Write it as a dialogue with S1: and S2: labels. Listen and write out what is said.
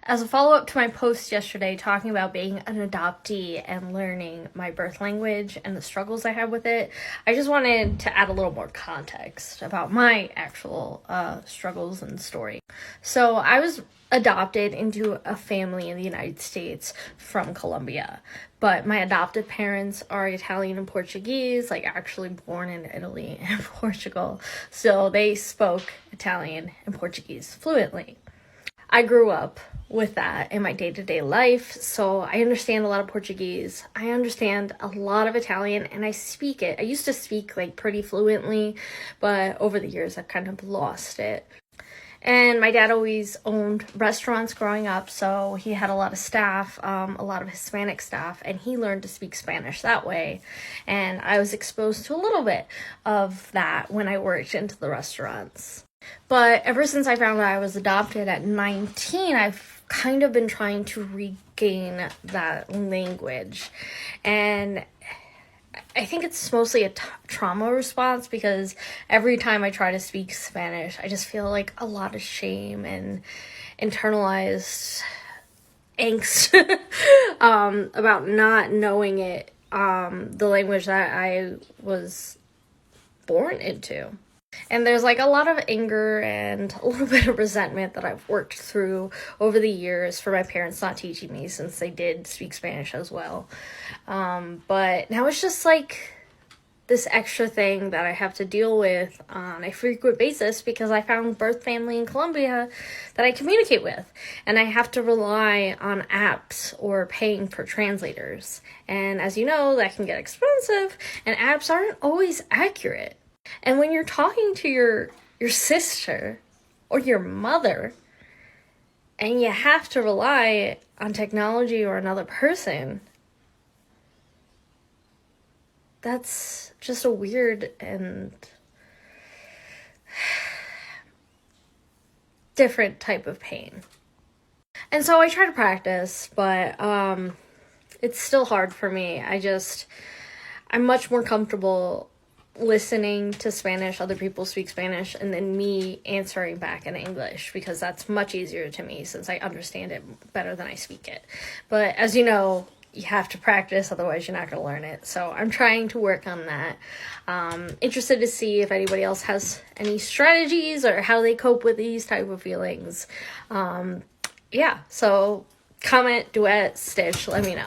S1: As a follow-up to my post yesterday talking about being an adoptee and learning my birth language and the struggles I have with it, I just wanted to add a little more context about my actual struggles and story. So I was adopted into a family in the United States from Colombia, but my adoptive parents are Italian and Portuguese, like actually born in Italy and Portugal, so they spoke Italian and Portuguese fluently. I grew up with that in my day-to-day life, so I understand a lot of Portuguese. I understand a lot of Italian, and I speak it. I used to speak like pretty fluently, but over the years I've kind of lost it. And my dad always owned restaurants growing up, so he had a lot of staff, a lot of Hispanic staff, and he learned to speak Spanish that way. And I was exposed to a little bit of that when I worked into the restaurants. But ever since I found out I was adopted at 19, I've kind of been trying to regain that language. And I think it's mostly a trauma response because every time I try to speak Spanish, I just feel like a lot of shame and internalized angst about not knowing it, the language that I was born into. And there's like a lot of anger and a little bit of resentment that I've worked through over the years for my parents not teaching me, since they did speak Spanish as well. But now it's just like this extra thing that I have to deal with on a frequent basis because I found birth family in Colombia that I communicate with. And I have to rely on apps or paying for translators. And as you know, that can get expensive, and apps aren't always accurate. And when you're talking to your sister or your mother and you have to rely on technology or another person, that's just a weird and different type of pain. And so I try to practice, but it's still hard for me. I'm much more comfortable listening to Spanish, other people speak Spanish, and then me answering back in English, because that's much easier to me since I understand it better than I speak it. But as you know, you have to practice, otherwise you're not going to learn it. So I'm trying to work on that. Interested to see if anybody else has any strategies or how they cope with these type of feelings. So comment, duet, stitch, let me know.